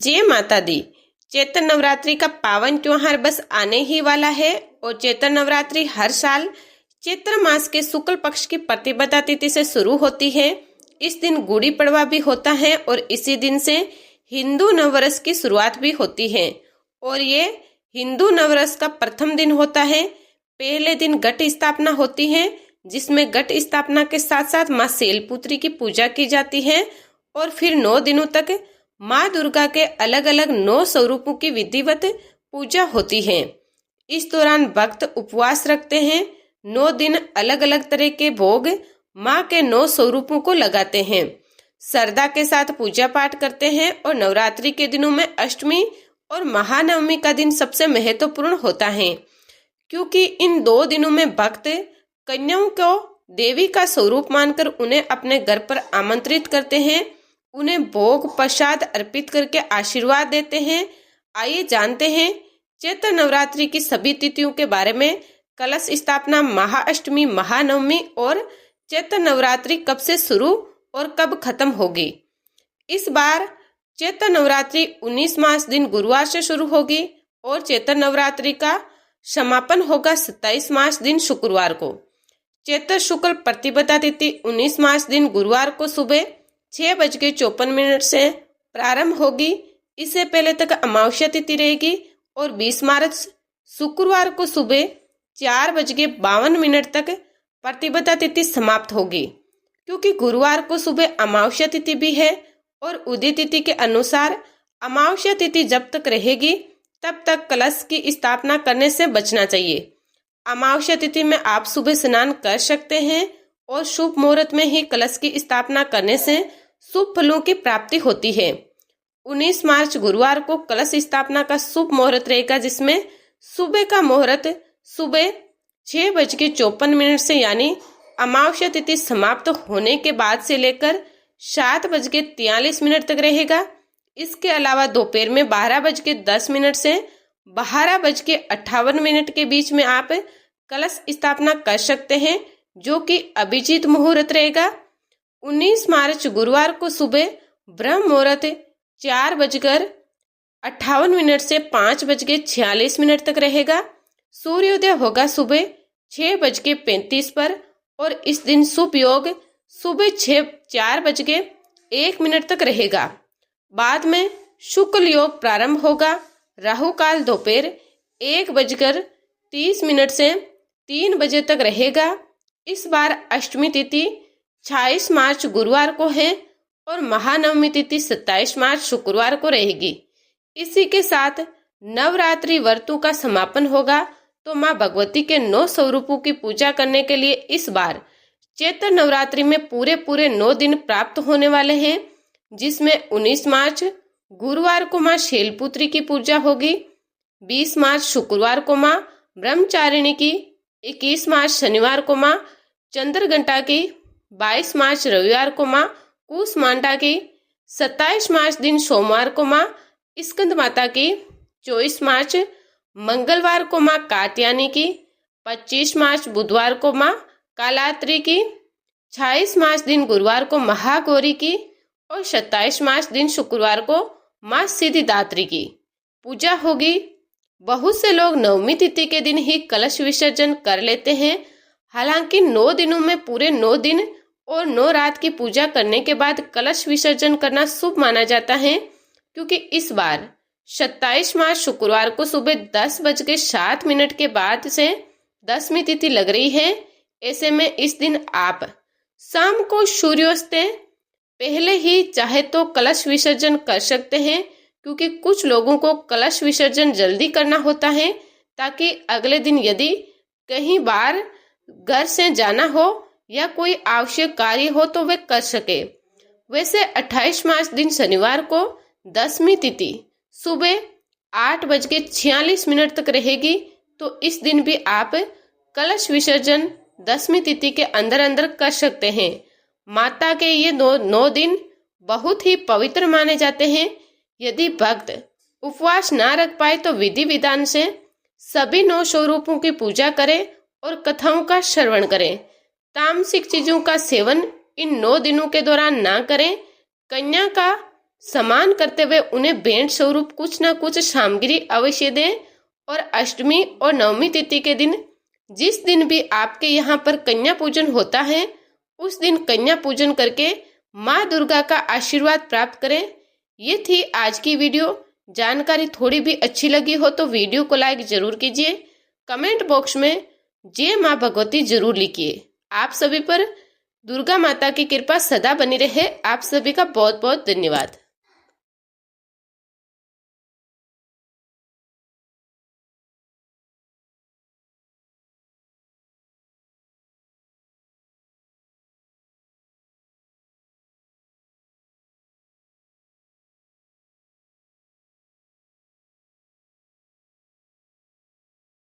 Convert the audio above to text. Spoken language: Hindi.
जय माता दी। चैत्र नवरात्रि का पावन त्योहार बस आने ही वाला है और चैत्र नवरात्रि हर साल चैत्र मास के शुक्ल पक्ष की प्रतिपदा तिथि से शुरू होती है। इस दिन गुड़ी पड़वा भी होता है और इसी दिन से हिंदू नववर्ष की शुरुआत भी होती है और ये हिंदू नववर्ष का प्रथम दिन होता है। पहले दिन घट स्थापना होती है, जिसमें घट स्थापना के साथ साथ माँ शैलपुत्री की पूजा की जाती है और फिर 9 दिनों तक माँ दुर्गा के अलग अलग 9 स्वरूपों की विधिवत पूजा होती है। इस दौरान भक्त उपवास रखते हैं। 9 दिन अलग अलग तरह के भोग माँ के 9 स्वरूपों को लगाते हैं, श्रद्धा के साथ पूजा पाठ करते हैं और नवरात्रि के दिनों में अष्टमी और महानवमी का दिन सबसे महत्वपूर्ण होता है, क्योंकि इन 2 दिनों में भक्त कन्याओं को देवी का स्वरूप मानकर उन्हें अपने घर पर आमंत्रित करते हैं, उन्हें भोग प्रसाद अर्पित करके आशीर्वाद देते हैं। आइए जानते हैं चैत्र नवरात्रि की सभी तिथियों के बारे में। कलश स्थापना, महाअष्टमी, महानवमी और चैत्र नवरात्रि कब से शुरू और कब खत्म होगी। इस बार चैत्र नवरात्रि 19 मार्च दिन गुरुवार से शुरू होगी और चैत्र नवरात्रि का समापन होगा 27 मार्च दिन शुक्रवार को। चैत्र शुक्ल प्रतिपदा तिथि 19 मार्च दिन गुरुवार को सुबह 6:54 से प्रारंभ होगी। इससे पहले तक अमावस्या तिथि रहेगी और 20 मार्च शुक्रवार को सुबह 4:52 तक प्रतिपदा तिथि समाप्त होगी। क्योंकि गुरुवार को सुबह अमावस्या तिथि भी है और उदय तिथि के अनुसार अमावस्या तिथि जब तक रहेगी तब तक कलश की स्थापना करने से बचना चाहिए। अमावस्या तिथि में आप सुबह स्नान कर सकते हैं और शुभ मुहूर्त में ही कलश की स्थापना करने से शुभ फलों की प्राप्ति होती है। 19 मार्च गुरुवार को कलश स्थापना का शुभ मुहूर्त रहेगा, जिसमें सुबह का मुहूर्त सुबह 6:54 से यानी अमावस्या तिथि समाप्त होने के बाद से लेकर 7:43 तक रहेगा। इसके अलावा दोपहर में 12:10 से 12:58 के बीच में आप कलश स्थापना कर सकते हैं, जो कि अभिजीत मुहूर्त रहेगा। 19 मार्च गुरुवार को सुबह ब्रह्म मुहूर्त 4:58 से 5:46 तक रहेगा। सूर्योदय होगा सुबह 6:35 पर और इस दिन शुभ योग सुबह 4:01 तक रहेगा। बाद में शुक्ल योग प्रारंभ होगा। राहु काल दोपहर 1:30 से 3 बजे तक रहेगा। इस बार अष्टमी तिथि 26 मार्च गुरुवार को है और महानवमी तिथि 27 मार्च शुक्रवार को रहेगी। इसी के साथ नवरात्रि व्रतों का समापन होगा। तो माँ भगवती के 9 स्वरूपों की पूजा करने के लिए इस बार चैत्र नवरात्रि में पूरे 9 दिन प्राप्त होने वाले हैं, जिसमें 19 मार्च गुरुवार को माँ शैलपुत्री की पूजा होगी, 20 मार्च शुक्रवार को माँ ब्रह्मचारिणी की, 21 मार्च शनिवार को माँ चंद्रघंटा की, 22 मार्च रविवार को माँ कूसमांडा की, 27 मार्च दिन सोमवार को माँ स्कंद माता की, 24 मार्च मंगलवार को माँ कात्यायनी की, 25 मार्च बुधवार को माँ कालात्री की, 26 मार्च दिन गुरुवार को महागौरी की और 27 मार्च दिन शुक्रवार को माँ सिद्धिदात्री की पूजा होगी। बहुत से लोग नवमी तिथि के दिन ही कलश विसर्जन कर लेते हैं। हालांकि 9 दिनों में पूरे 9 दिन और 9 रात की पूजा करने के बाद कलश विसर्जन करना शुभ माना जाता है, क्योंकि इस बार 27 मार्च शुक्रवार को सुबह 10:07 के बाद से दसवीं तिथि लग रही है। ऐसे में इस दिन आप शाम को सूर्यास्त पहले ही चाहे तो कलश विसर्जन कर सकते हैं, क्योंकि कुछ लोगों को कलश विसर्जन जल्दी करना होता है ताकि अगले दिन यदि कहीं बाहर घर से जाना हो या कोई आवश्यक कार्य हो तो वे कर सके। वैसे 28 मार्च दिन शनिवार को दसवीं तिथि सुबह 8:46 तक रहेगी। तो इस दिन भी आप कलश विसर्जन दसवीं तिथि के अंदर कर सकते हैं। माता के ये 9 दिन बहुत ही पवित्र माने जाते हैं। यदि भक्त उपवास ना रख पाए तो विधि विधान से सभी 9 स्वरूपों की पूजा करें और कथाओं का श्रवण करें। तामसिक चीजों का सेवन इन 9 दिनों के दौरान ना करें। कन्या का सम्मान करते हुए उन्हें भेंट स्वरूप कुछ न कुछ सामग्री अवश्य दें। और अष्टमी और नवमी तिथि के दिन, जिस दिन भी आपके यहाँ पर कन्या पूजन होता है, उस दिन कन्या पूजन करके माँ दुर्गा का आशीर्वाद प्राप्त करें। ये थी आज की वीडियो। जानकारी थोड़ी भी अच्छी लगी हो तो वीडियो को लाइक जरूर कीजिए। कमेंट बॉक्स में जय माँ भगवती जरूर लिखिए। आप सभी पर दुर्गा माता की कृपा सदा बनी रहे। आप सभी का बहुत बहुत धन्यवाद।